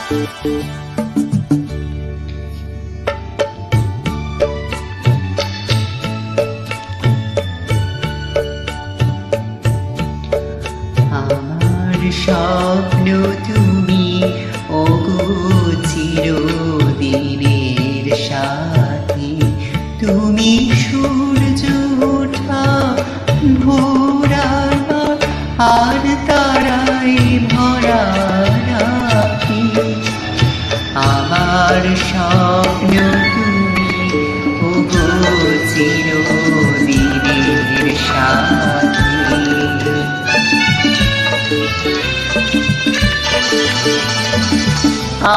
আমার স্বপ্ন তুমি ওগো চিরদিনের সাথী, তুমি সূর্য ওঠা ভোরা আর তারায় ভরা রাখি। আমার স্বপ্ন তুমি ওগো চিরদিনের সাথী।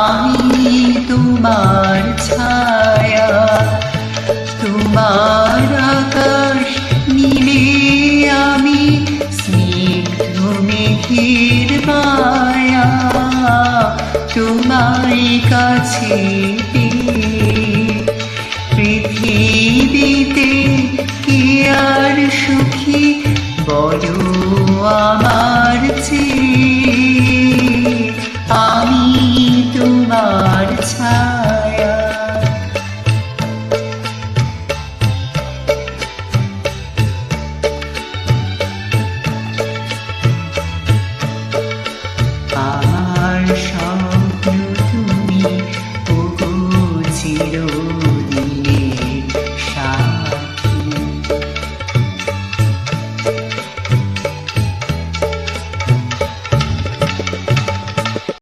আমি তোমার ছায়া, তোমার আকাশ নীলে আমি স্নিগ্ধ মেঘের মায়া। তোমার কাছে পৃথিবীতে কে আর সুখী বলো আমার চেয়ে।